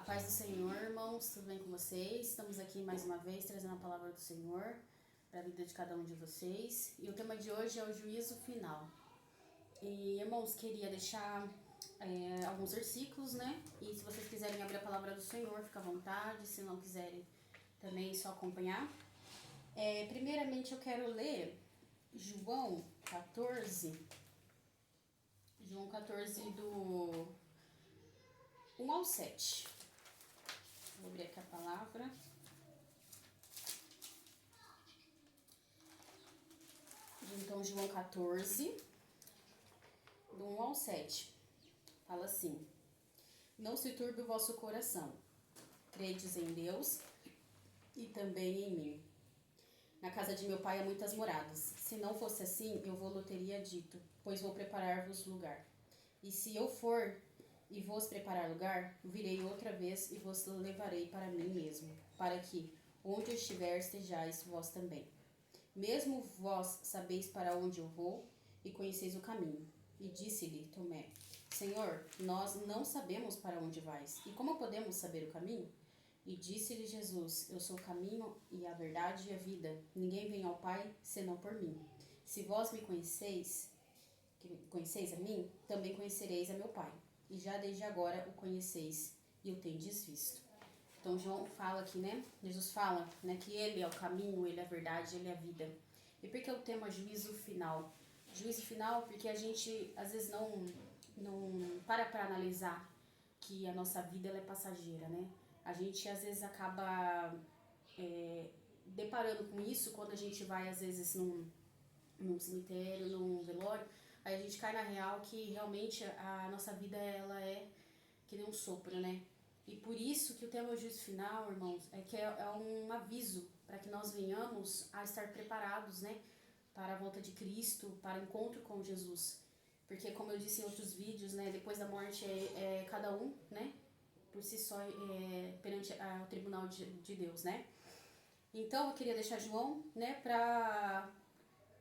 paz do Senhor, irmãos, tudo bem com vocês? Estamos aqui mais uma vez trazendo a palavra do Senhor para a vida de cada um de vocês. E o tema de hoje é o juízo final. E, irmãos, queria deixar alguns versículos, né? E se vocês quiserem abrir a palavra do Senhor, fica à vontade. Se não quiserem, também é só acompanhar. Primeiramente, eu quero ler João 14. João 14 do 1 ao 7. Vou abrir aqui a palavra. Então, João 14, do 1 ao 7. Fala assim: Não se turbe o vosso coração. Credes em Deus e também em mim. Na casa de meu pai há muitas moradas. Se não fosse assim, eu vou-lhe teria dito, pois vou preparar-vos lugar. E se eu for e vos preparar lugar, virei outra vez e vos levarei para mim mesmo, para que, onde eu estiver, estejais vós também. Mesmo vós sabeis para onde eu vou e conheceis o caminho. E disse-lhe Tomé: Senhor, nós não sabemos para onde vais, e como podemos saber o caminho? E disse-lhe Jesus: Eu sou o caminho e a verdade e a vida. Ninguém vem ao Pai senão por mim. Se vós me conheceis a mim, também conhecereis a meu Pai. E já desde agora o conheceis e o tendes visto. Então João fala aqui, né? Jesus fala, né, que ele é o caminho, ele é a verdade, ele é a vida. E por que o tema juízo final? Juízo final porque a gente às vezes não para analisar que a nossa vida ela é passageira, né? A gente às vezes acaba deparando com isso quando a gente vai às vezes num cemitério, num velório. Aí a gente cai na real que realmente a nossa vida ela é que nem um sopro, né? E por isso que o tema juízo final, irmãos, é um aviso para que nós venhamos a estar preparados, né? Para a volta de Cristo, para o encontro com Jesus. Porque como eu disse em outros vídeos, né? Depois da morte é cada um, né? Por si só perante o tribunal de Deus, né? Então eu queria deixar João, né? Para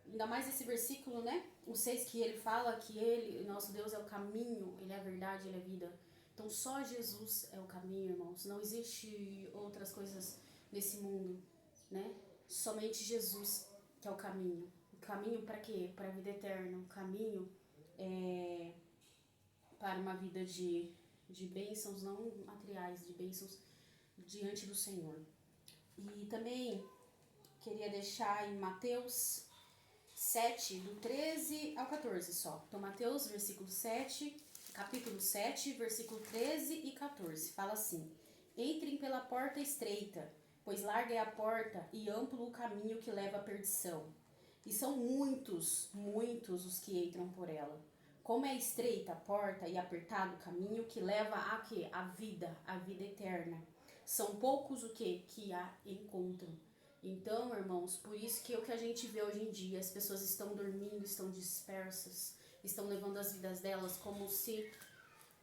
ainda mais esse versículo, né? O 6 que ele fala que ele, nosso Deus é o caminho, ele é a verdade, ele é a vida. Então só Jesus é o caminho, irmãos. Não existe outras coisas nesse mundo, né? Somente Jesus que é o caminho. O caminho para quê? Para a vida eterna. O caminho para uma vida de bênçãos não materiais, de bênçãos diante do Senhor. E também queria deixar em Mateus 7, do 13 ao 14 só. Então, Mateus, capítulo 7, versículo 13 e 14. Fala assim: Entrem pela porta estreita, pois larga é a porta e amplo o caminho que leva à perdição. E são muitos, muitos os que entram por ela. Como é estreita a porta e apertado o caminho que leva a quê? A vida eterna. São poucos o que a encontram. Então, irmãos, por isso que o que a gente vê hoje em dia, as pessoas estão dormindo, estão dispersas, estão levando as vidas delas como se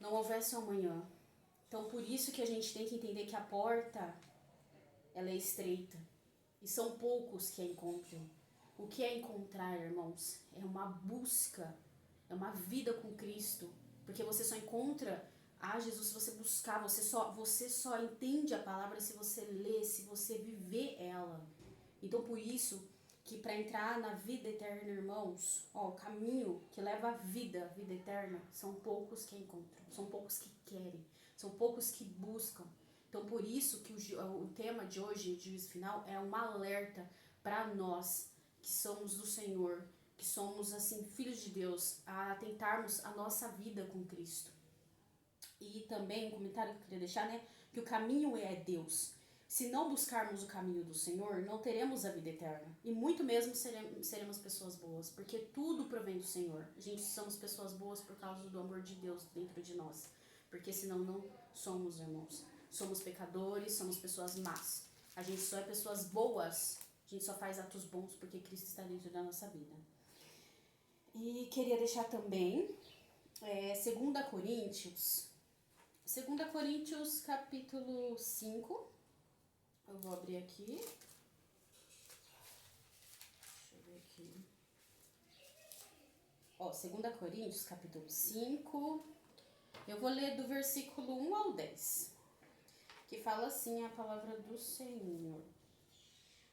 não houvesse um amanhã. Então, por isso que a gente tem que entender que a porta, ela é estreita. E são poucos que a encontram. O que é encontrar, irmãos? É uma busca, é uma vida com Cristo. Porque você só encontra a Jesus se você buscar, você só entende a palavra se você lê, se você viver ela. Então, por isso que para entrar na vida eterna, irmãos, o caminho que leva à vida eterna, são poucos que encontram, são poucos que querem, são poucos que buscam. Então, por isso que o tema de hoje, de juízo final, é um alerta para nós que somos do Senhor, que somos, assim, filhos de Deus, a tentarmos a nossa vida com Cristo. E também um comentário que eu queria deixar, né, que o caminho é Deus. Se não buscarmos o caminho do Senhor, não teremos a vida eterna. E muito mesmo seremos pessoas boas, porque tudo provém do Senhor. A gente somos pessoas boas por causa do amor de Deus dentro de nós. Porque senão não somos, irmãos. Somos pecadores, somos pessoas más. A gente só é pessoas boas, a gente só faz atos bons porque Cristo está dentro da nossa vida. E queria deixar também 2 Coríntios capítulo 5. Eu vou abrir aqui. Deixa eu ver aqui. 2 Coríntios capítulo 5. Eu vou ler do versículo 1 ao 10. fala assim a palavra do Senhor.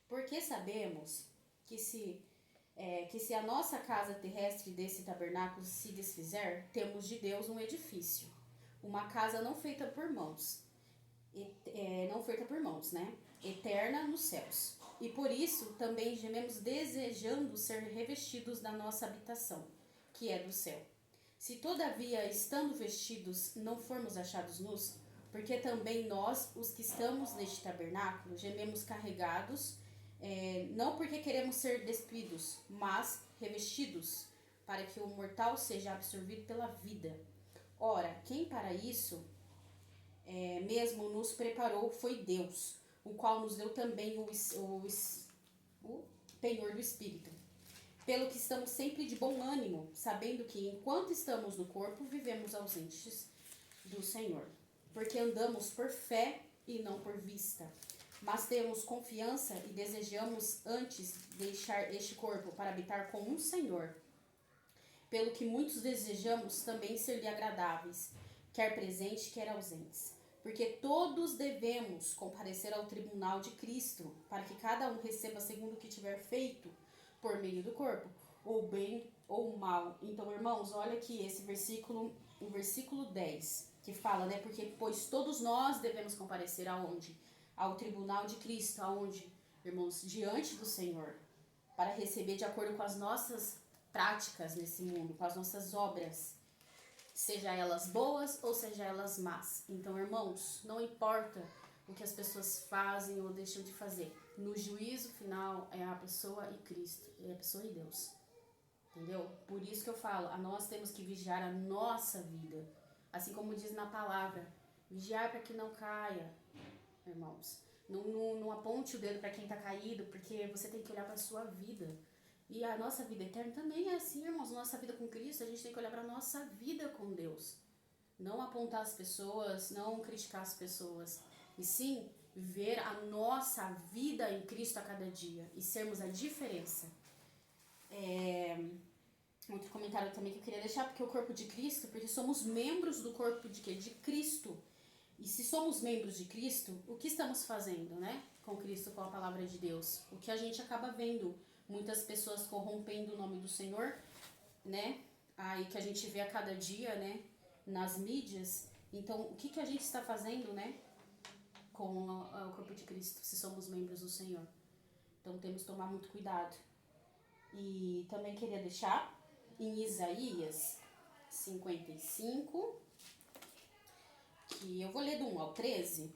Porque sabemos que se a nossa casa terrestre desse tabernáculo se desfizer, temos de Deus um edifício, uma casa não feita por mãos, né? Eterna nos céus. E por isso também gememos desejando ser revestidos da nossa habitação, que é do céu. Se todavia, estando vestidos, não formos achados nus, porque também nós, os que estamos neste tabernáculo, gememos carregados, não porque queremos ser despidos, mas revestidos, para que o mortal seja absorvido pela vida. Ora, quem para isso mesmo nos preparou foi Deus, o qual nos deu também o penhor do Espírito. Pelo que estamos sempre de bom ânimo, sabendo que enquanto estamos no corpo, vivemos ausentes do Senhor. Porque andamos por fé e não por vista. Mas temos confiança e desejamos antes deixar este corpo para habitar com um Senhor. Pelo que muitos desejamos também ser-lhe agradáveis, quer presentes, quer ausentes. Porque todos devemos comparecer ao tribunal de Cristo, para que cada um receba segundo o que tiver feito por meio do corpo, ou bem ou mal. Então, irmãos, olha aqui esse versículo, o versículo 10, que fala, né? Porque, pois todos nós devemos comparecer aonde? Ao tribunal de Cristo, aonde, irmãos? Diante do Senhor, para receber de acordo com as nossas práticas nesse mundo, com as nossas obras, seja elas boas ou seja elas más. Então, irmãos, não importa o que as pessoas fazem ou deixam de fazer. No juízo final é a pessoa e Cristo, é a pessoa e Deus. Entendeu? Por isso que eu falo, nós temos que vigiar a nossa vida. Assim como diz na palavra, vigiar para que não caia, irmãos. Não aponte o dedo para quem está caído, porque você tem que olhar para a sua vida. E a nossa vida eterna também é assim, irmãos. Nossa vida com Cristo, a gente tem que olhar para a nossa vida com Deus. Não apontar as pessoas, não criticar as pessoas. E sim, ver a nossa vida em Cristo a cada dia. E sermos a diferença. Outro comentário também que eu queria deixar, porque o corpo de Cristo, porque somos membros do corpo de quê? De Cristo. E se somos membros de Cristo, o que estamos fazendo, né? Com Cristo, com a palavra de Deus. O que a gente acaba vendo. Muitas pessoas corrompendo o nome do Senhor, né? Aí que a gente vê a cada dia, né? Nas mídias. Então, o que a gente está fazendo, né? Com o corpo de Cristo, se somos membros do Senhor. Então, temos que tomar muito cuidado. E também queria deixar em Isaías 55, que eu vou ler do 1 ao 13,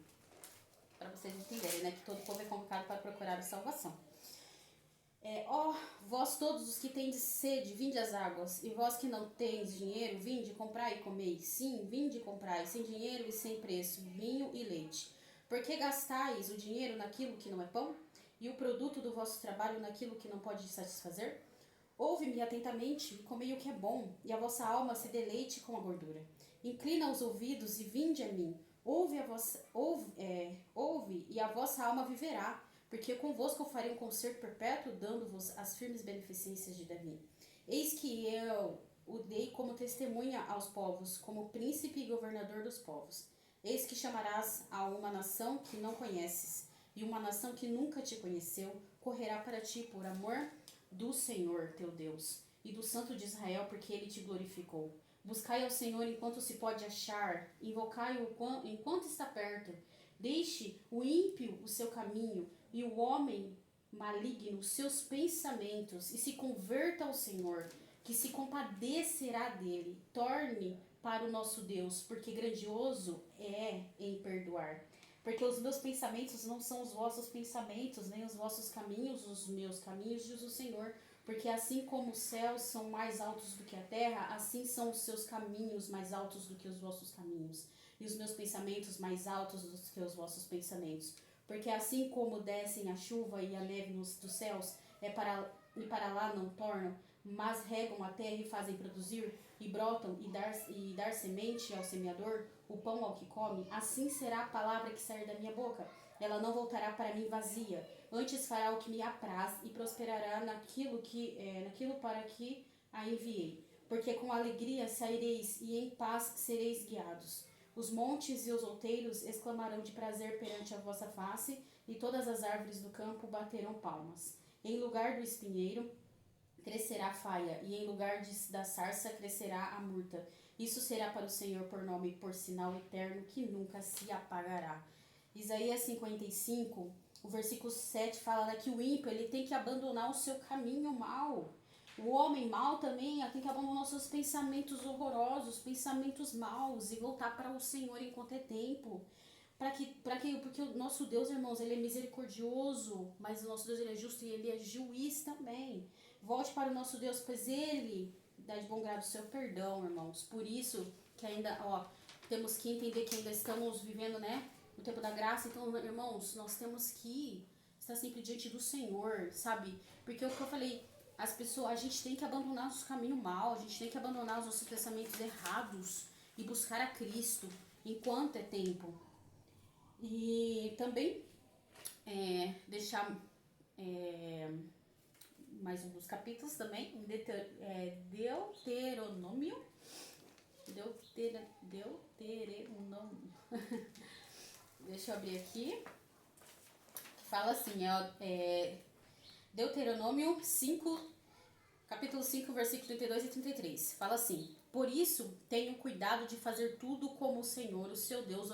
para vocês entenderem, né? Que todo povo é convocado para procurar a salvação. Ó, vós todos os que tendes sede, vinde às águas, e vós que não tendes dinheiro, vinde, comprai e comei. Sim, vinde e comprai, sem dinheiro e sem preço, vinho e leite. Porque gastais o dinheiro naquilo que não é pão, e o produto do vosso trabalho naquilo que não pode satisfazer? Ouve-me atentamente e comei o que é bom, e a vossa alma se deleite com a gordura. Inclina os ouvidos e vinde a mim. Ouve e a vossa alma viverá. Porque convosco eu farei um concerto perpétuo, dando-vos as firmes beneficências de Davi. Eis que eu o dei como testemunha aos povos, como príncipe e governador dos povos. Eis que chamarás a uma nação que não conheces, e uma nação que nunca te conheceu, correrá para ti por amor do Senhor teu Deus, e do Santo de Israel, porque ele te glorificou. Buscai ao Senhor enquanto se pode achar, invocai-o enquanto está perto. Deixe o ímpio o seu caminho, e o homem maligno os seus pensamentos, e se converta ao Senhor, que se compadecerá dele. Torne para o nosso Deus, porque grandioso é em perdoar. Porque os meus pensamentos não são os vossos pensamentos, nem os vossos caminhos, os meus caminhos, diz o Senhor. Porque assim como os céus são mais altos do que a terra, assim são os seus caminhos mais altos do que os vossos caminhos, e os meus pensamentos mais altos do que os vossos pensamentos. Porque assim como descem a chuva e a neve dos céus, e para lá não tornam, mas regam a terra e fazem produzir, e brotam e dar semente ao semeador, o pão ao que come, assim será a palavra que sair da minha boca. Ela não voltará para mim vazia, antes fará o que me apraz e prosperará naquilo para que a enviei. Porque com alegria saireis e em paz sereis guiados. Os montes e os outeiros exclamarão de prazer perante a vossa face, e todas as árvores do campo baterão palmas. Em lugar do espinheiro crescerá a faia, e em lugar da sarça crescerá a murta. Isso será para o Senhor por nome e por sinal eterno que nunca se apagará. Isaías 55, o versículo 7 fala que o ímpio ele tem que abandonar o seu caminho mau. O homem mau também tem que abandonar os seus pensamentos horrorosos, pensamentos maus e voltar para o Senhor enquanto é tempo. Porque o nosso Deus, irmãos, ele é misericordioso, mas o nosso Deus ele é justo e ele é juiz também. Volte para o nosso Deus, pois ele dá de bom grado o seu perdão, irmãos. Por isso que ainda, temos que entender que ainda estamos vivendo, né, no tempo da graça. Então, irmãos, nós temos que estar sempre diante do Senhor, sabe? Porque o que eu falei, a gente tem que abandonar nosso caminho mal, a gente tem que abandonar os nossos pensamentos errados e buscar a Cristo enquanto é tempo. E também deixar mais um dos capítulos também, Deuteronômio. Deixa eu abrir aqui. Fala assim, Deuteronômio 5, capítulo 5, versículo 32 e 33. Fala assim: por isso, tenham cuidado de fazer tudo como o Senhor, o seu Deus,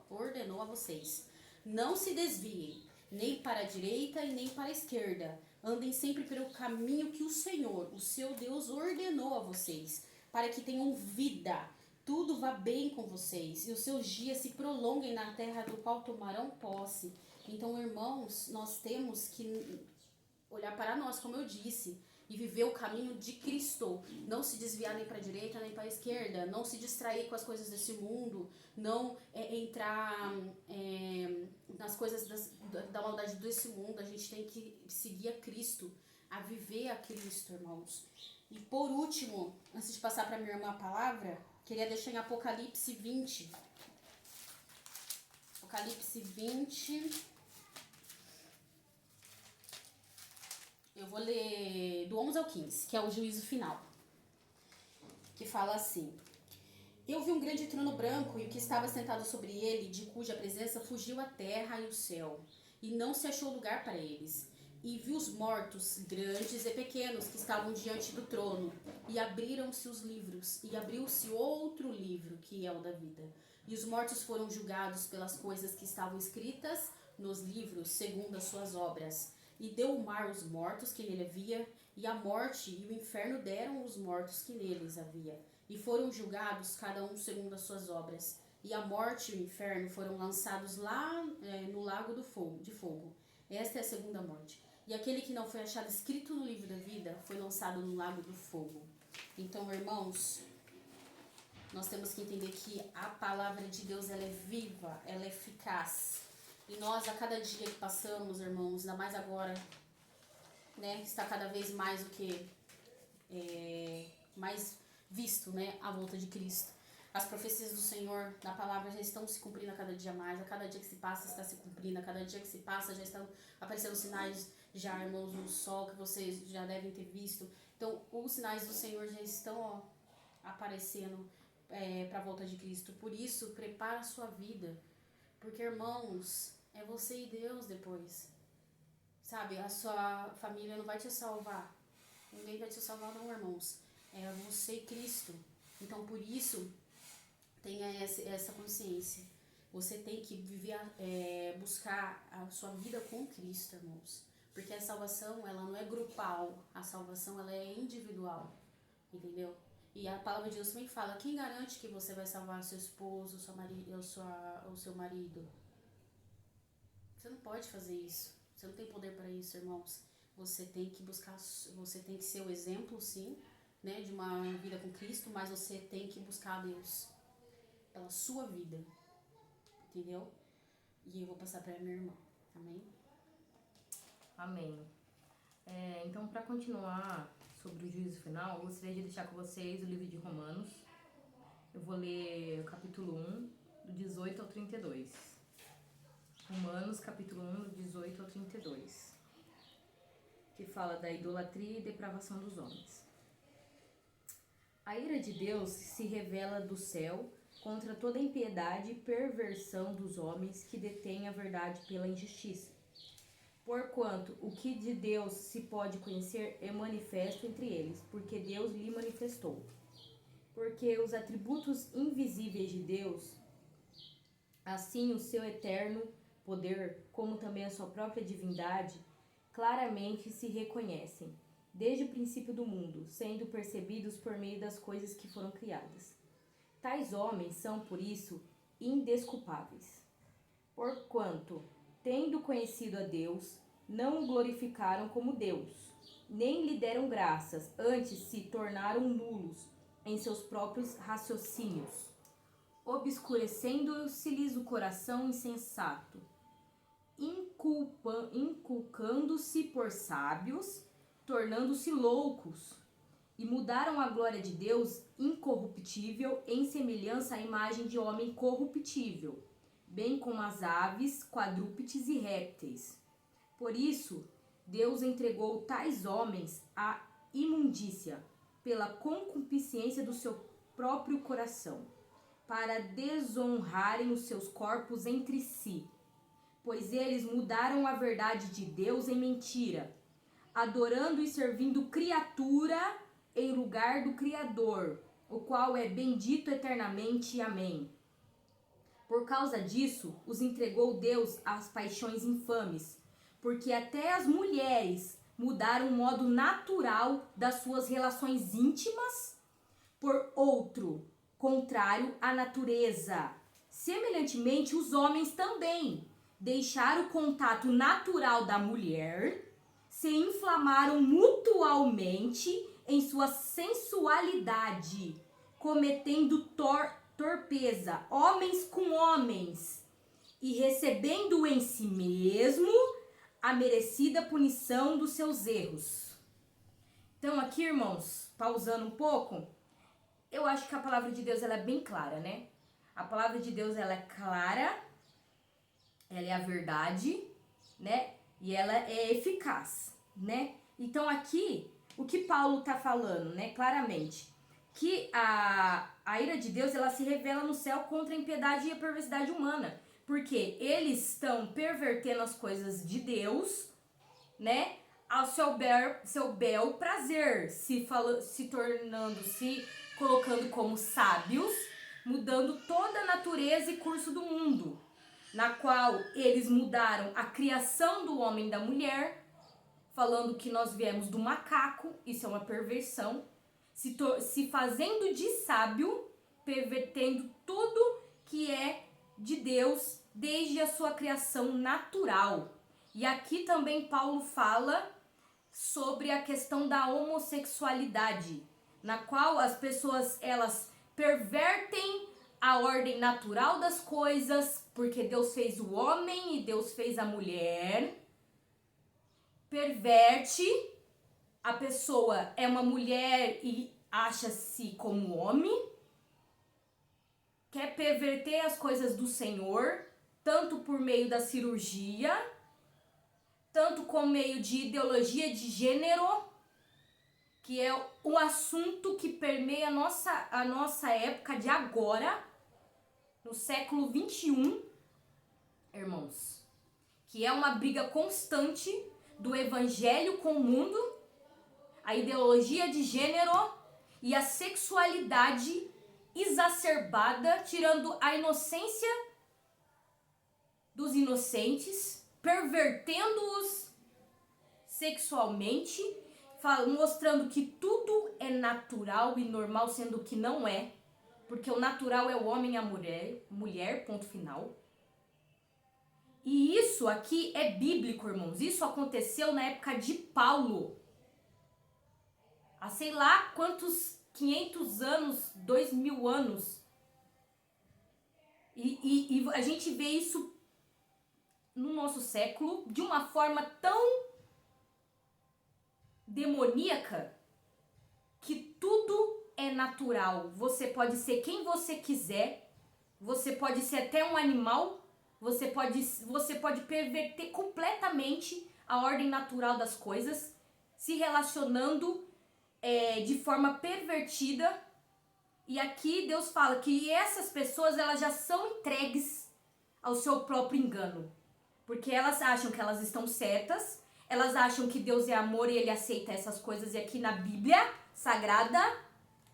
ordenou a vocês. Não se desviem, nem para a direita e nem para a esquerda. Andem sempre pelo caminho que o Senhor, o seu Deus, ordenou a vocês, para que tenham vida. Tudo vá bem com vocês e os seus dias se prolonguem na terra do qual tomarão posse. Então, irmãos, nós temos que olhar para nós, como eu disse, e viver o caminho de Cristo. Não se desviar nem para a direita nem para a esquerda. Não se distrair com as coisas desse mundo. Não entrar nas coisas da maldade desse mundo. A gente tem que seguir a Cristo, a viver a Cristo, irmãos. E por último, antes de passar para minha irmã a palavra, queria deixar em Apocalipse 20. Apocalipse 20. Eu vou ler do 11 ao 15, que é o juízo final. Que fala assim: eu vi um grande trono branco e o que estava sentado sobre ele, de cuja presença fugiu a terra e o céu, e não se achou lugar para eles. E vi os mortos, grandes e pequenos, que estavam diante do trono, e abriram-se os livros, e abriu-se outro livro, que é o da vida. E os mortos foram julgados pelas coisas que estavam escritas nos livros, segundo as suas obras. E deu o mar os mortos que nele havia, e a morte e o inferno deram os mortos que neles havia. E foram julgados cada um segundo as suas obras. E a morte e o inferno foram lançados lá no lago de fogo. Esta é a segunda morte. E aquele que não foi achado escrito no livro da vida foi lançado no lago do fogo. Então, irmãos, nós temos que entender que a palavra de Deus ela é viva, ela é eficaz. E nós, a cada dia que passamos, irmãos, ainda mais agora, né, está cada vez mais o que mais visto, né, a volta de Cristo. As profecias do Senhor, da palavra, já estão se cumprindo a cada dia mais. A cada dia que se passa, está se cumprindo. A cada dia que se passa, já estão aparecendo sinais, já, irmãos, no sol, que vocês já devem ter visto. Então, os sinais do Senhor já estão aparecendo para a volta de Cristo. Por isso, prepara a sua vida. Porque, irmãos, é você e Deus depois. Sabe, a sua família não vai te salvar. Ninguém vai te salvar não, irmãos. É você e Cristo. Então, por isso, tenha essa consciência. Você tem que viver, buscar a sua vida com Cristo, irmãos. Porque a salvação, ela não é grupal. A salvação, ela é individual. Entendeu? E a palavra de Deus também fala: quem garante que você vai salvar seu esposo, seu marido, ou seu marido? Você não pode fazer isso. Você não tem poder para isso, irmãos. Você tem que buscar, você tem que ser o exemplo, sim, né, de uma vida com Cristo, mas você tem que buscar a Deus pela sua vida. Entendeu? E eu vou passar para minha irmã. Amém? Amém. Então, para continuar sobre o juízo final, eu gostaria de deixar com vocês o livro de Romanos. Eu vou ler o capítulo 1, do 18 ao 32. Romanos, capítulo 1, do 18 ao 32. Que fala da idolatria e depravação dos homens. A ira de Deus se revela do céu contra toda impiedade e perversão dos homens que detêm a verdade pela injustiça. Porquanto o que de Deus se pode conhecer é manifesto entre eles, porque Deus lhe manifestou. Porque os atributos invisíveis de Deus, assim o seu eterno poder, como também a sua própria divindade, claramente se reconhecem, desde o princípio do mundo, sendo percebidos por meio das coisas que foram criadas. Tais homens são, por isso, indesculpáveis. Porquanto, tendo conhecido a Deus, não o glorificaram como Deus, nem lhe deram graças, antes se tornaram nulos em seus próprios raciocínios, obscurecendo-se-lhes o coração insensato, inculcando-se por sábios, tornando-se loucos, e mudaram a glória de Deus incorruptível em semelhança à imagem de homem corruptível, bem como as aves, quadrúpedes e répteis. Por isso, Deus entregou tais homens à imundícia, pela concupiscência do seu próprio coração, para desonrarem os seus corpos entre si, pois eles mudaram a verdade de Deus em mentira, adorando e servindo criatura em lugar do Criador, o qual é bendito eternamente. Amém. Por causa disso, os entregou Deus às paixões infames, porque até as mulheres mudaram o modo natural das suas relações íntimas por outro, contrário à natureza. Semelhantemente, os homens também deixaram o contato natural da mulher, se inflamaram mutualmente em sua sensualidade, cometendo torpeza, homens com homens, e recebendo em si mesmo a merecida punição dos seus erros. Então aqui, irmãos, pausando um pouco, eu acho que a palavra de Deus ela é bem clara, né? A palavra de Deus ela é clara, ela é a verdade, né? E ela é eficaz, né? Então aqui, o que Paulo está falando, né? Claramente, que a ira de Deus ela se revela no céu contra a impiedade e a perversidade humana. Porque eles estão pervertendo as coisas de Deus, né? Ao seu bel prazer, se colocando como sábios, mudando toda a natureza e curso do mundo, na qual eles mudaram a criação do homem e da mulher, falando que nós viemos do macaco, isso é uma perversão, se fazendo de sábio, pervertendo tudo que é de Deus desde a sua criação natural. E aqui também Paulo fala sobre a questão da homossexualidade, na qual as pessoas elas pervertem a ordem natural das coisas, porque Deus fez o homem e Deus fez a mulher. Perverte, a pessoa é uma mulher e acha-se como homem, quer perverter as coisas do Senhor, tanto por meio da cirurgia, tanto com meio de ideologia de gênero, que é um assunto que permeia a nossa época de agora, no século 21, irmãos, que é uma briga constante do evangelho com o mundo, a ideologia de gênero e a sexualidade exacerbada, tirando a inocência dos inocentes, pervertendo-os sexualmente, mostrando que tudo é natural e normal, sendo que não é, porque o natural é o homem e a mulher, ponto final. E isso aqui é bíblico, irmãos. Isso aconteceu na época de Paulo. Há sei lá quantos 500 anos, 2000 anos. E a gente vê isso no nosso século de uma forma tão demoníaca que tudo é natural. Você pode ser quem você quiser, você pode ser até um animal, você pode perverter completamente a ordem natural das coisas, se relacionando de forma pervertida E aqui Deus fala que essas pessoas, elas já são entregues ao seu próprio engano. Porque elas acham que elas estão certas, elas acham que Deus é amor e ele aceita essas coisas. E aqui na Bíblia Sagrada,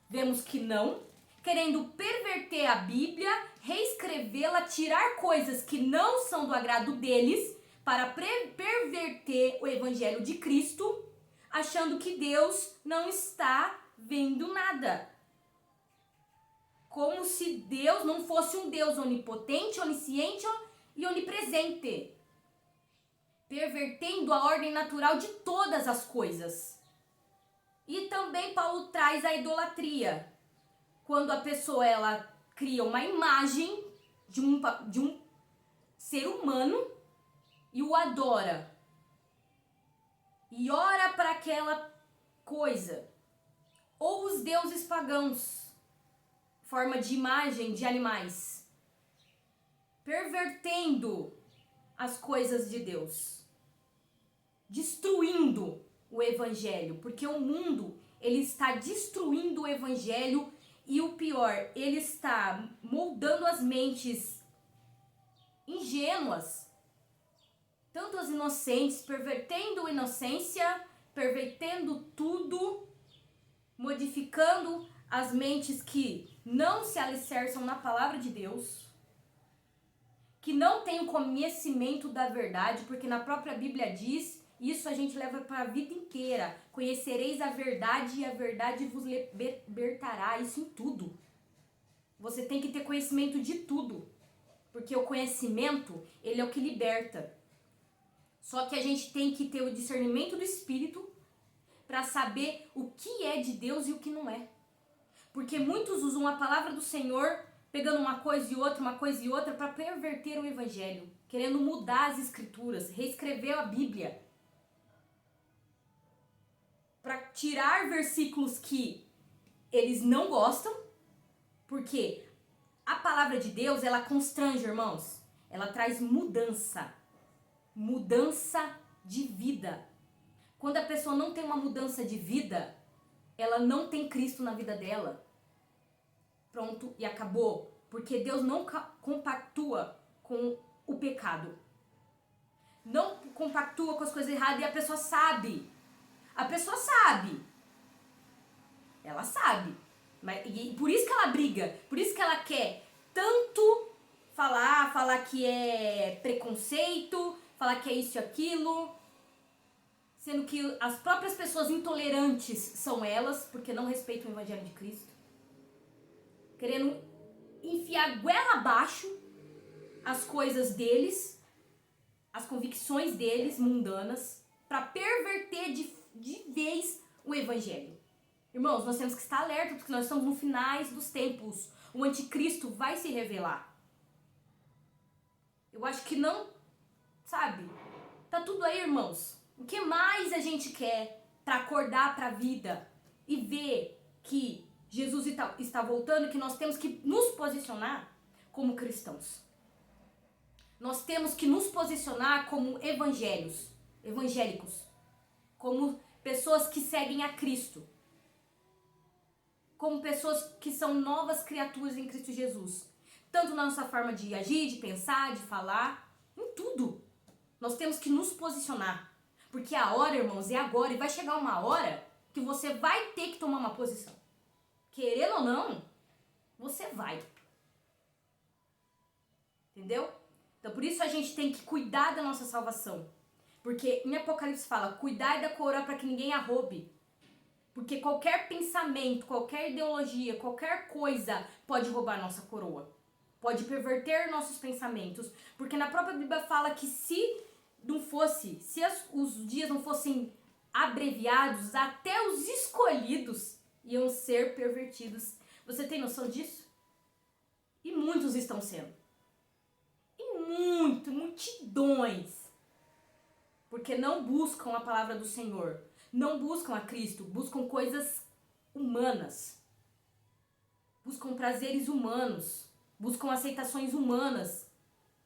vemos que não. Querendo perverter a Bíblia, reescrevê-la, tirar coisas que não são do agrado deles, para perverter o Evangelho de Cristo, achando que Deus não está vendo nada. Como se Deus não fosse um Deus onipotente, onisciente e onipresente. Pervertendo a ordem natural de todas as coisas. E também Paulo traz a idolatria. Quando a pessoa ela cria uma imagem de um ser humano e o adora. E ora para aquela coisa. Ou os deuses pagãos, forma de imagem de animais. Pervertendo as coisas de Deus. Destruindo o evangelho, porque o mundo ele está destruindo o evangelho e o pior, ele está moldando as mentes ingênuas, tanto as inocentes, pervertendo a inocência, pervertendo tudo, modificando as mentes que não se alicerçam na palavra de Deus, que não têm o conhecimento da verdade, porque na própria Bíblia diz. Isso a gente leva para a vida inteira. Conhecereis a verdade e a verdade vos libertará. Isso em tudo. Você tem que ter conhecimento de tudo. Porque o conhecimento, ele é o que liberta. Só que a gente tem que ter o discernimento do Espírito para saber o que é de Deus e o que não é. Porque muitos usam a palavra do Senhor pegando uma coisa e outra para perverter o Evangelho. Querendo mudar as Escrituras, reescrever a Bíblia. Para tirar versículos que eles não gostam, porque a palavra de Deus, ela constrange, irmãos. Ela traz mudança de vida. Quando a pessoa não tem uma mudança de vida, ela não tem Cristo na vida dela. Pronto, e acabou. Porque Deus não compactua com o pecado. Não compactua com as coisas erradas e a pessoa sabe. A pessoa sabe. Ela sabe. E por isso que ela briga. Por isso que ela quer tanto falar que é preconceito, falar que é isso e aquilo. Sendo que as próprias pessoas intolerantes são elas, porque não respeitam o Evangelho de Cristo. Querendo enfiar goela abaixo as coisas deles, as convicções deles mundanas, para perverter de vez o Evangelho. Irmãos, nós temos que estar alerta, porque nós estamos no finais dos tempos. O anticristo vai se revelar. Eu acho que não, sabe? Tá tudo aí, irmãos. O que mais a gente quer para acordar para a vida e ver que Jesus está voltando, que nós temos que nos posicionar como cristãos. Nós temos que nos posicionar como evangélicos, como pessoas que seguem a Cristo, como pessoas que são novas criaturas em Cristo Jesus, tanto na nossa forma de agir, de pensar, de falar, em tudo. Nós temos que nos posicionar, porque a hora, irmãos, é agora, e vai chegar uma hora que você vai ter que tomar uma posição. Querendo ou não, você vai. Entendeu? Então, por isso a gente tem que cuidar da nossa salvação. Porque em Apocalipse fala, cuidai da coroa para que ninguém a roube. Porque qualquer pensamento, qualquer ideologia, qualquer coisa pode roubar nossa coroa. Pode perverter nossos pensamentos. Porque na própria Bíblia fala que se os dias não fossem abreviados, até os escolhidos iam ser pervertidos. Você tem noção disso? E muitos estão sendo. Multidões. Porque não buscam a palavra do Senhor. Não buscam a Cristo. Buscam coisas humanas. Buscam prazeres humanos. Buscam aceitações humanas.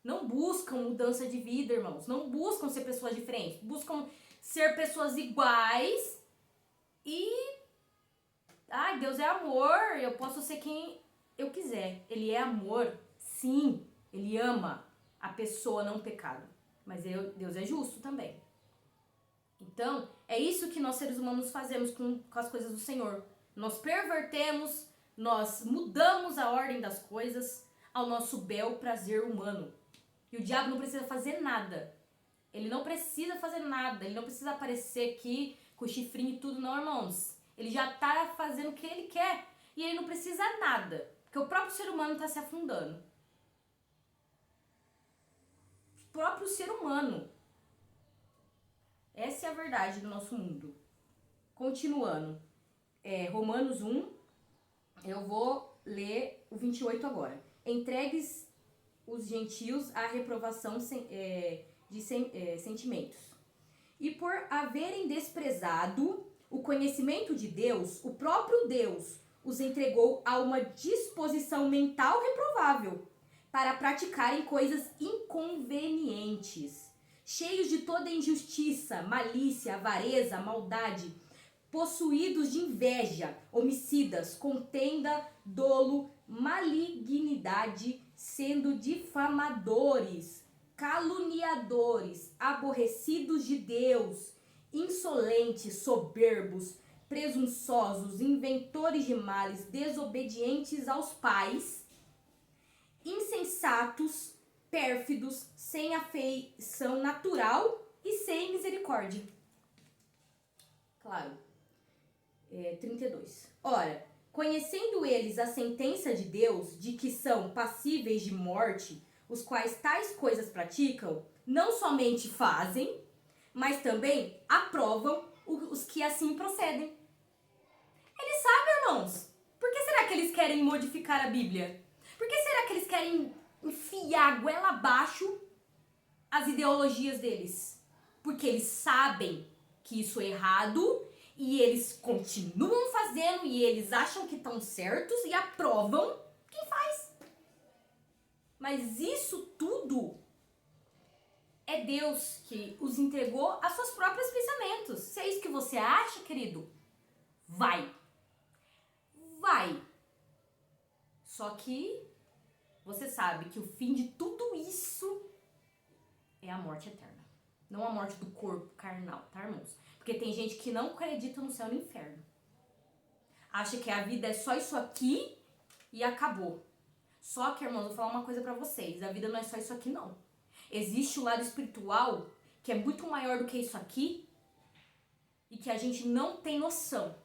Não buscam mudança de vida, irmãos. Não buscam ser pessoas diferentes. Buscam ser pessoas iguais e Deus é amor, eu posso ser quem eu quiser. Ele é amor, sim, ele ama a pessoa, não o pecado. Mas Deus é justo também. Então, é isso que nós seres humanos fazemos com as coisas do Senhor. Nós pervertemos, nós mudamos a ordem das coisas ao nosso bel prazer humano. E o diabo não precisa fazer nada. Ele não precisa fazer nada. Ele não precisa aparecer aqui com o chifrinho e tudo, não, irmãos. Ele já tá fazendo o que ele quer. E ele não precisa nada. Porque o próprio ser humano tá se afundando. O próprio ser humano. Essa é a verdade do nosso mundo. Continuando. Romanos 1. Eu vou ler o 28 agora. Entregues os gentios à reprovação de sentimentos. E por haverem desprezado o conhecimento de Deus, o próprio Deus os entregou a uma disposição mental reprovável para praticarem coisas inconvenientes, cheios de toda injustiça, malícia, avareza, maldade, possuídos de inveja, homicidas, contenda, dolo, malignidade, sendo difamadores, caluniadores, aborrecidos de Deus, insolentes, soberbos, presunçosos, inventores de males, desobedientes aos pais, insensatos, pérfidos, sem afeição natural e sem misericórdia. Claro. 32. Ora, conhecendo eles a sentença de Deus, de que são passíveis de morte, os quais tais coisas praticam, não somente fazem, mas também aprovam os que assim procedem. Eles sabem, irmãos. Por que será que eles querem modificar a Bíblia? Por que será que eles querem enfiar goela abaixo as ideologias deles? Porque eles sabem que isso é errado e eles continuam fazendo e eles acham que estão certos e aprovam quem faz. Mas isso tudo é Deus que os entregou a seus próprios pensamentos. Se é isso que você acha, querido, vai. Vai. Só que você sabe que o fim de tudo isso é a morte eterna. Não a morte do corpo carnal, tá, irmãos? Porque tem gente que não acredita no céu e no inferno. Acha que a vida é só isso aqui e acabou. Só que, irmãos, vou falar uma coisa pra vocês. A vida não é só isso aqui, não. Existe o lado espiritual que é muito maior do que isso aqui e que a gente não tem noção.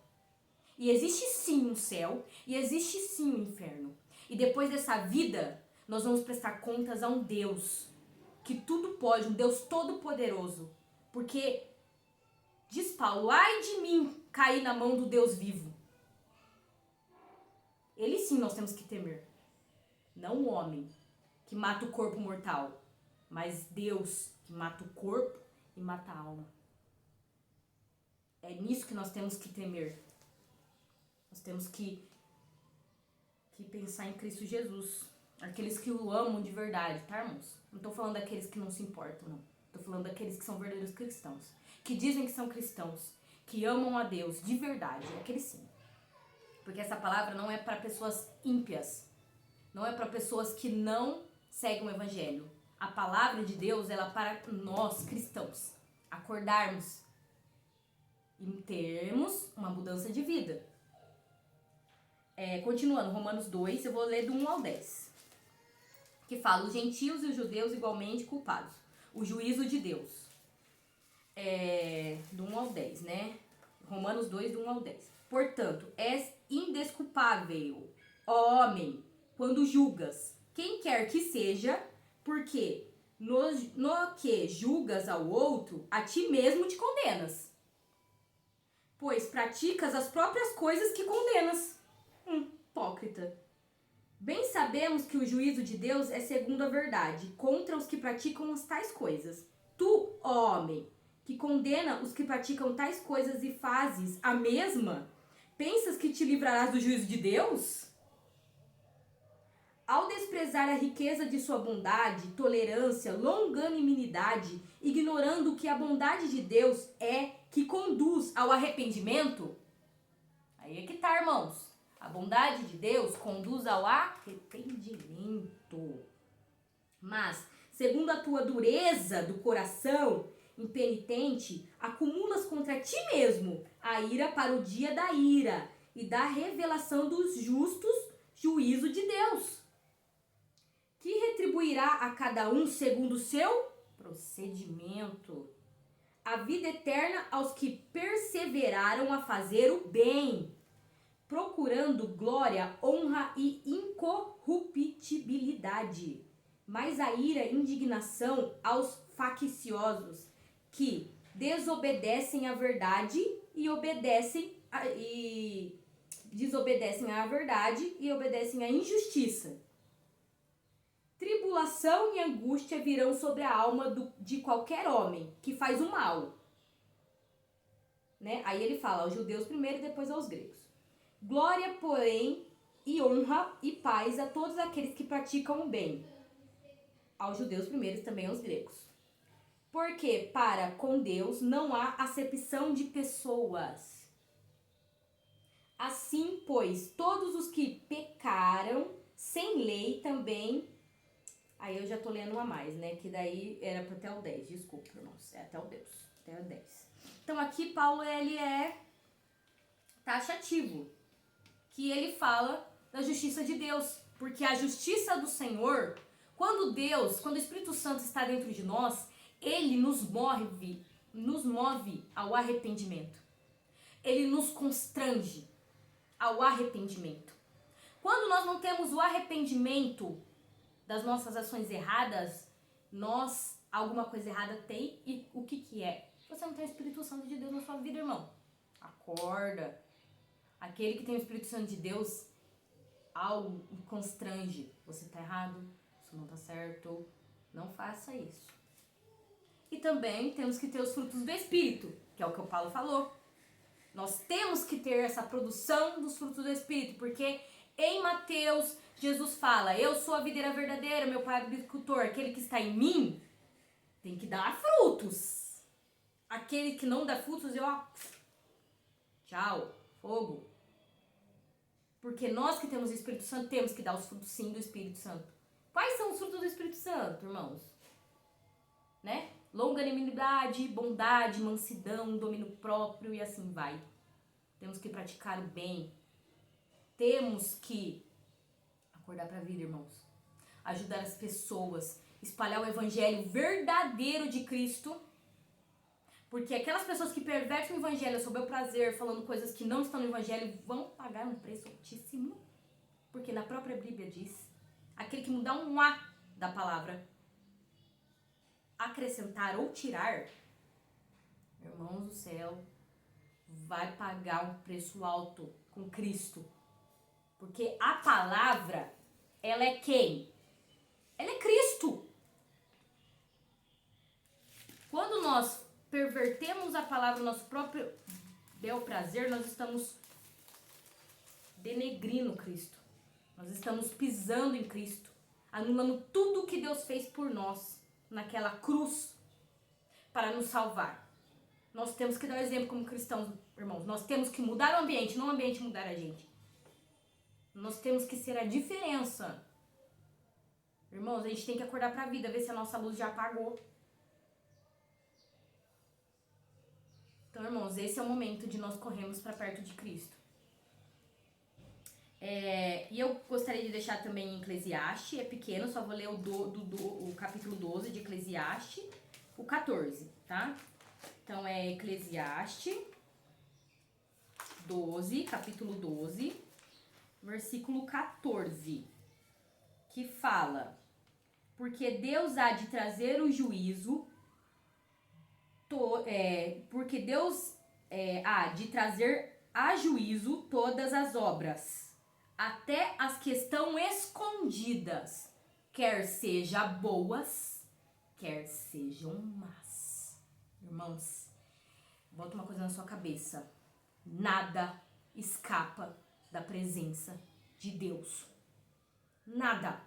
E existe sim um céu e existe sim um inferno. E depois dessa vida, nós vamos prestar contas a um Deus que tudo pode, um Deus todo-poderoso. Porque, diz Paulo, ai de mim cair na mão do Deus vivo. Ele sim nós temos que temer. Não o homem que mata o corpo mortal, mas Deus que mata o corpo e mata a alma. É nisso que nós temos que temer. Nós temos que pensar em Cristo Jesus. Aqueles que o amam de verdade, tá, irmãos? Não tô falando daqueles que não se importam, não. Tô falando daqueles que são verdadeiros cristãos. Que dizem que são cristãos. Que amam a Deus de verdade. Aqueles sim. Porque essa palavra não é para pessoas ímpias. Não é para pessoas que não seguem o evangelho. A palavra de Deus, ela é para nós, cristãos. Acordarmos e termos uma mudança de vida. Continuando, Romanos 2, eu vou ler do 1 ao 10. Que fala, os gentios e os judeus igualmente culpados. O juízo de Deus. Do 1 ao 10, né? Romanos 2, do 1 ao 10. Portanto, és indesculpável, ó homem, quando julgas quem quer que seja, porque no que julgas ao outro, a ti mesmo te condenas. Pois praticas as próprias coisas que condenas. Hipócrita. Bem sabemos que o juízo de Deus é segundo a verdade, contra os que praticam as tais coisas. Tu, ó homem, que condena os que praticam tais coisas e fazes a mesma, pensas que te livrarás do juízo de Deus? Ao desprezar a riqueza de sua bondade, tolerância, longanimidade, ignorando que a bondade de Deus é que conduz ao arrependimento, Aí é que tá, irmãos. A bondade de Deus conduz ao arrependimento. Mas, segundo a tua dureza do coração impenitente, acumulas contra ti mesmo a ira para o dia da ira e da revelação dos justos juízo de Deus, que retribuirá a cada um segundo o seu procedimento. A vida eterna aos que perseveraram a fazer o bem, procurando glória, honra e incorruptibilidade. Mas a ira e indignação aos facciosos, que desobedecem à verdade e desobedecem à verdade e obedecem à injustiça. Tribulação e angústia virão sobre a alma de qualquer homem que faz o mal. Né? Aí ele fala aos judeus primeiro e depois aos gregos. Glória, porém, e honra e paz a todos aqueles que praticam o bem. Aos judeus primeiro e também aos gregos. Porque para com Deus não há acepção de pessoas. Assim, pois, todos os que pecaram sem lei também... Aí eu já tô lendo a mais, né? Que daí era até o 10, desculpa, irmãos. É até o 10. Então aqui Paulo, ele é taxativo. Que ele fala da justiça de Deus. Porque a justiça do Senhor, quando o Espírito Santo está dentro de nós, ele nos move ao arrependimento. Ele nos constrange ao arrependimento. Quando nós não temos o arrependimento das nossas ações erradas, alguma coisa errada tem. E o que é? Você não tem o Espírito Santo de Deus na sua vida, irmão. Acorda. Aquele que tem o Espírito Santo de Deus, algo constrange. Você tá errado, isso não tá certo, não faça isso. E também temos que ter os frutos do Espírito, que é o que o Paulo falou. Nós temos que ter essa produção dos frutos do Espírito, porque em Mateus, Jesus fala, eu sou a videira verdadeira, meu pai é o agricultor, aquele que está em mim tem que dar frutos. Aquele que não dá frutos, tchau, fogo. Porque nós que temos o Espírito Santo, temos que dar os frutos sim do Espírito Santo. Quais são os frutos do Espírito Santo, irmãos? Né? Longanimidade, bondade, mansidão, domínio próprio e assim vai. Temos que praticar o bem. Temos que acordar para a vida, irmãos. Ajudar as pessoas. Espalhar o evangelho verdadeiro de Cristo. Porque aquelas pessoas que pervertem o evangelho sob o prazer, falando coisas que não estão no evangelho, vão pagar um preço altíssimo. Porque na própria Bíblia diz, aquele que mudar um A da palavra, acrescentar ou tirar, irmãos do céu, vai pagar um preço alto com Cristo. Porque a palavra, ela é quem? Ela é Cristo. Quando nós pervertemos a palavra no nosso próprio bel prazer, nós estamos denegrindo Cristo. Nós estamos pisando em Cristo, anulando tudo o que Deus fez por nós naquela cruz para nos salvar. Nós temos que dar o exemplo como cristãos, irmãos. Nós temos que mudar o ambiente, não o ambiente mudar a gente. Nós temos que ser a diferença. Irmãos, a gente tem que acordar para a vida, ver se a nossa luz já apagou. Então, irmãos, esse é o momento de nós corrermos para perto de Cristo. E eu gostaria de deixar também em Eclesiastes, é pequeno, só vou ler o capítulo 12 de Eclesiastes, o 14, tá? Então, é Eclesiastes 12, capítulo 12, versículo 14, que fala, porque Deus há de trazer o juízo, porque Deus há de trazer a juízo todas as obras, até as que estão escondidas, quer sejam boas, quer sejam más. Irmãos, bota uma coisa na sua cabeça. Nada escapa da presença de Deus. Nada.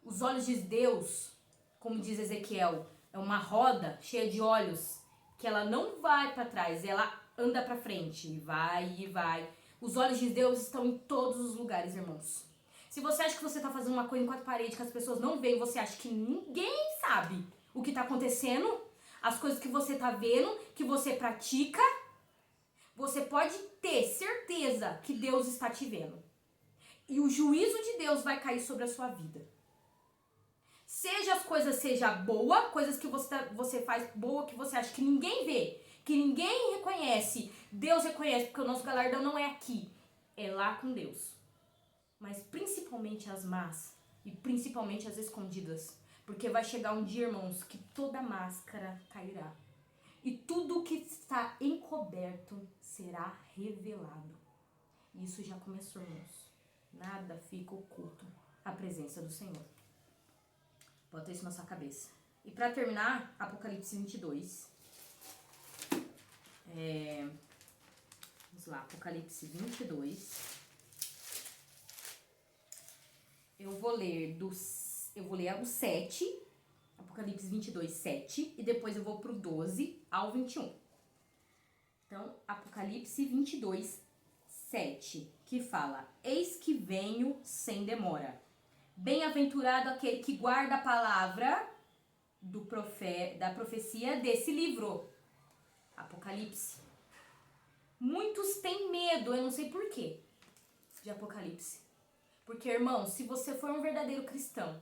Os olhos de Deus, como diz Ezequiel, é uma roda cheia de olhos, que ela não vai para trás, ela anda pra frente, vai e vai. Os olhos de Deus estão em todos os lugares, irmãos. Se você acha que você tá fazendo uma coisa em quatro paredes que as pessoas não veem, você acha que ninguém sabe o que tá acontecendo, as coisas que você tá vendo, que você pratica, você pode ter certeza que Deus está te vendo. E o juízo de Deus vai cair sobre a sua vida. Seja as coisas seja boa, coisas que você faz boa, que você acha que ninguém vê, que ninguém reconhece. Deus reconhece, porque o nosso galardão não é aqui, é lá com Deus. Mas principalmente as más e principalmente as escondidas. Porque vai chegar um dia, irmãos, que toda máscara cairá. E tudo que está encoberto será revelado. E isso já começou, irmãos. Nada fica oculto à presença do Senhor. Bota isso na sua cabeça. E para terminar, Apocalipse 22. Vamos lá, Apocalipse 22. Eu vou ler o 7, Apocalipse 22, 7, e depois eu vou pro 12 ao 21. Então, Apocalipse 22, 7, que fala: Eis que venho sem demora. Bem-aventurado aquele que guarda a palavra da profecia desse livro. Apocalipse. Muitos têm medo, eu não sei por quê, de Apocalipse. Porque, irmão, se você for um verdadeiro cristão,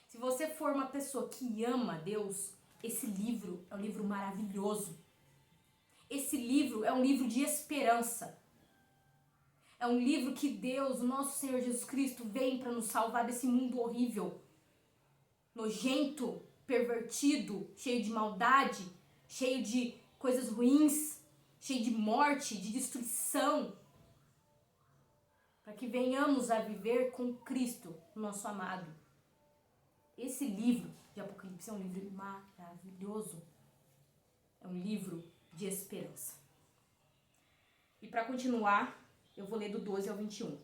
se você for uma pessoa que ama Deus, esse livro é um livro maravilhoso. Esse livro é um livro de esperança. É um livro que Deus, o nosso Senhor Jesus Cristo, vem para nos salvar desse mundo horrível, nojento, pervertido, cheio de maldade, cheio de coisas ruins, cheio de morte, de destruição, para que venhamos a viver com Cristo, nosso amado. Esse livro de Apocalipse é um livro maravilhoso. É um livro de esperança. E para continuar, eu vou ler do 12 ao 21.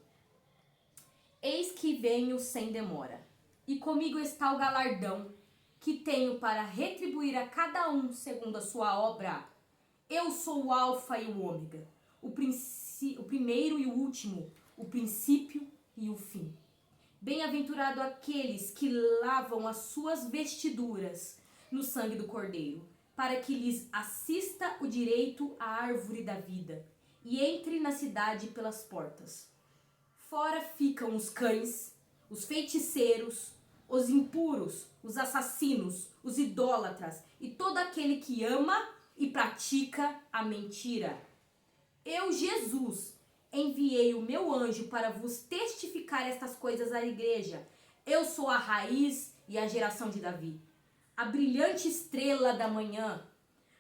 Eis que venho sem demora, e comigo está o galardão que tenho para retribuir a cada um segundo a sua obra. Eu sou o Alfa e o Ômega, o primeiro e o último, o princípio e o fim. Bem-aventurado aqueles que lavam as suas vestiduras no sangue do Cordeiro, para que lhes assista o direito à árvore da vida, e entre na cidade pelas portas. Fora ficam os cães, os feiticeiros, os impuros, os assassinos, os idólatras e todo aquele que ama e pratica a mentira. Eu, Jesus, enviei o meu anjo para vos testificar estas coisas à igreja. Eu sou a raiz e a geração de Davi, a brilhante estrela da manhã.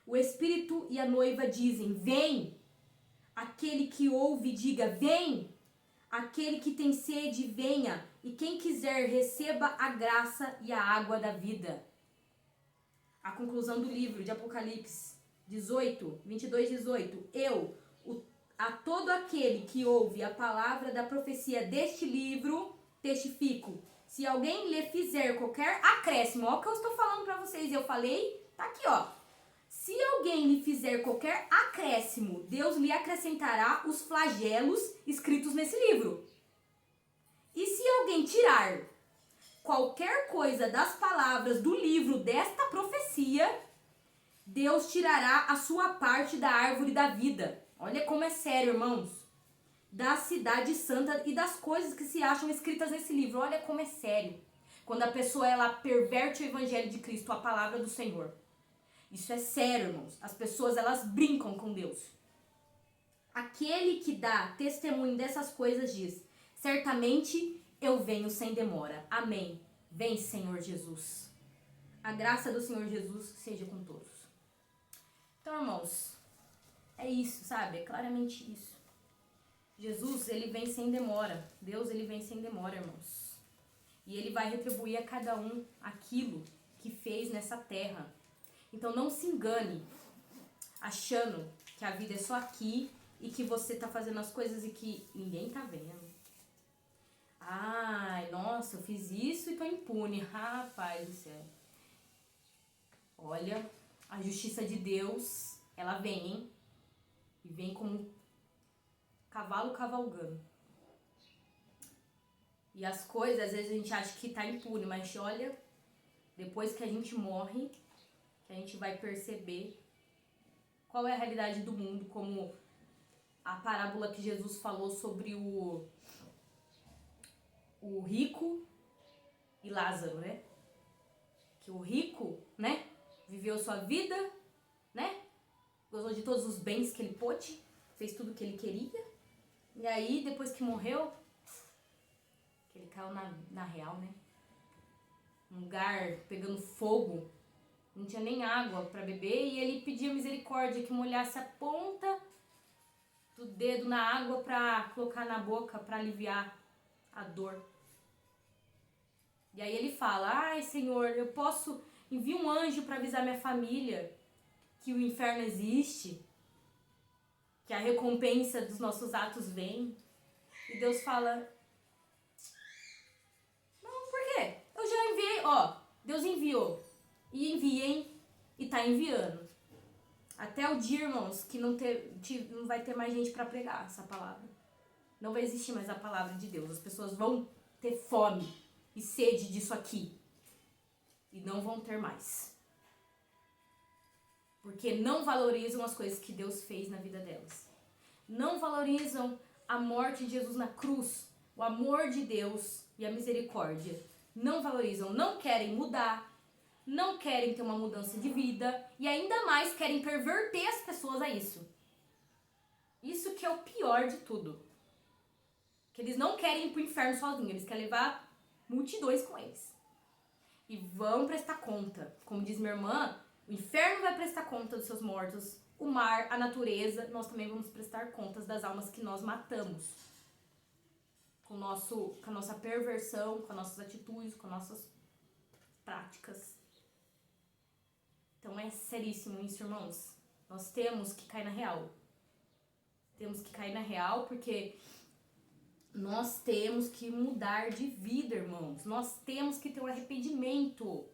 O Espírito e a noiva dizem: vem. Aquele que ouve, diga: vem. Aquele que tem sede, venha. E quem quiser, receba a graça e a água da vida. A conclusão do livro de Apocalipse 18, 22, 18. A todo aquele que ouve a palavra da profecia deste livro, testifico. Se alguém lhe fizer qualquer acréscimo, ó, o que eu estou falando para vocês, eu falei, tá aqui, ó. Se alguém lhe fizer qualquer acréscimo, Deus lhe acrescentará os flagelos escritos nesse livro. E se alguém tirar qualquer coisa das palavras do livro desta profecia, Deus tirará a sua parte da árvore da vida. Olha como é sério, irmãos. Da cidade santa e das coisas que se acham escritas nesse livro. Olha como é sério. Quando a pessoa ela perverte o evangelho de Cristo, a palavra do Senhor. Isso é sério, irmãos. As pessoas, elas brincam com Deus. Aquele que dá testemunho dessas coisas diz: certamente eu venho sem demora. Amém. Vem, Senhor Jesus. A graça do Senhor Jesus seja com todos. Então, irmãos, é isso, sabe? É claramente isso. Jesus, ele vem sem demora. Deus, ele vem sem demora, irmãos. E ele vai retribuir a cada um aquilo que fez nessa terra. Então não se engane achando que a vida é só aqui e que você tá fazendo as coisas e que ninguém tá vendo. Ai, nossa, eu fiz isso e tô impune. Rapaz do céu. Olha, a justiça de Deus, ela vem, hein? E vem como um cavalo cavalgando. E as coisas, às vezes a gente acha que tá impune, mas olha, depois que a gente morre, que a gente vai perceber qual é a realidade do mundo, como a parábola que Jesus falou sobre o rico e Lázaro, né? Que o rico, né, viveu sua vida, né? Gozou de todos os bens que ele pôde, fez tudo o que ele queria. E aí, depois que morreu, que ele caiu na real, né? Um lugar pegando fogo, não tinha nem água para beber, e ele pedia misericórdia que molhasse a ponta do dedo na água para colocar na boca, para aliviar a dor. E aí ele fala: ai, Senhor, eu posso enviar um anjo para avisar minha família que o inferno existe, que a recompensa dos nossos atos vem. E Deus fala: não, por quê? Eu já enviei, ó, Deus enviou. E enviem, e tá enviando. Até o dia, irmãos, que não vai ter mais gente para pregar essa palavra. Não vai existir mais a palavra de Deus. As pessoas vão ter fome e sede disso aqui. E não vão ter mais. Porque não valorizam as coisas que Deus fez na vida delas. Não valorizam a morte de Jesus na cruz, o amor de Deus e a misericórdia. Não valorizam, não querem mudar, não querem ter uma mudança de vida e ainda mais querem perverter as pessoas a isso. Isso que é o pior de tudo. Que eles não querem ir pro inferno sozinhos, eles querem levar multidões com eles. E vão prestar conta. Como diz minha irmã, o inferno vai prestar conta dos seus mortos, o mar, a natureza, nós também vamos prestar contas das almas que nós matamos. Com a nossa perversão, com as nossas atitudes, com as nossas práticas. Então é seríssimo isso, irmãos. Nós temos que cair na real. Temos que cair na real porque nós temos que mudar de vida, irmãos. Nós temos que ter um arrependimento.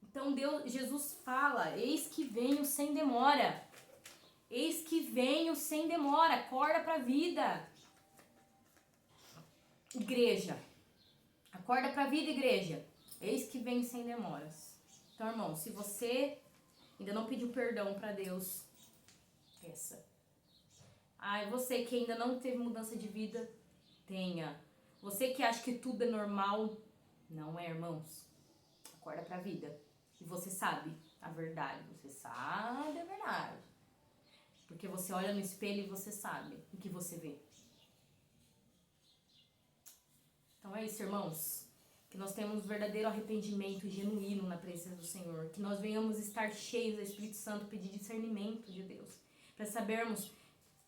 Então Jesus fala: eis que venho sem demora. Eis que venho sem demora. Acorda pra vida. Igreja. Acorda pra vida, igreja. Eis que venho sem demoras. Então, irmão, se você ainda não pediu perdão pra Deus, peça. Você que ainda não teve mudança de vida, tenha. Você que acha que tudo é normal, não é, irmãos. Acorda pra vida. E você sabe a verdade. Você sabe a verdade. Porque você olha no espelho e você sabe o que você vê. Então é isso, irmãos. Que nós tenhamos verdadeiro arrependimento genuíno na presença do Senhor. Que nós venhamos estar cheios do Espírito Santo, pedir discernimento de Deus. Para sabermos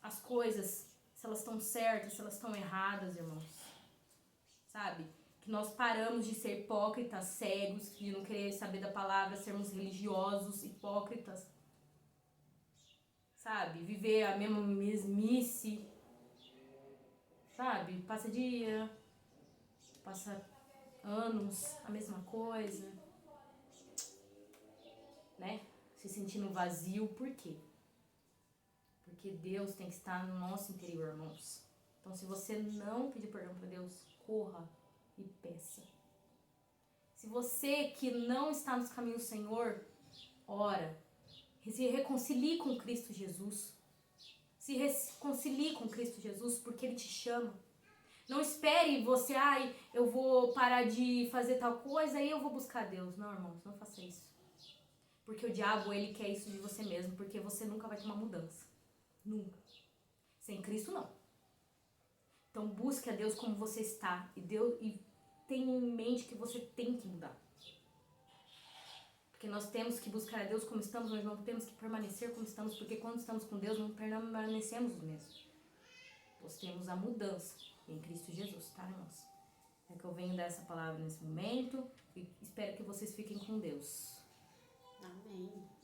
as coisas, se elas estão certas, se elas estão erradas, irmãos. Sabe? Que nós paramos de ser hipócritas, cegos, de não querer saber da palavra, sermos religiosos, hipócritas. Sabe? Viver a mesma mesmice. Sabe? Passa dia, passa anos, a mesma coisa. Né? Se sentindo vazio, por quê? Porque Deus tem que estar no nosso interior, irmãos. Então, se você não pedir perdão para Deus, corra e peça. Se você que não está nos caminhos do Senhor, ora. Se reconcilie com Cristo Jesus. Se reconcilie com Cristo Jesus porque Ele te chama. Não espere você, eu vou parar de fazer tal coisa e eu vou buscar Deus. Não, irmãos, não faça isso. Porque o diabo, ele quer isso de você mesmo, porque você nunca vai ter uma mudança. Nunca. Sem Cristo, não. Então busque a Deus como você está e tenha em mente que você tem que mudar. Porque nós temos que buscar a Deus como estamos, nós não temos que permanecer como estamos, porque quando estamos com Deus não permanecemos os mesmos. Nós temos a mudança em Cristo Jesus, tá, irmãos? É que eu venho dar essa palavra nesse momento e espero que vocês fiquem com Deus. Amém.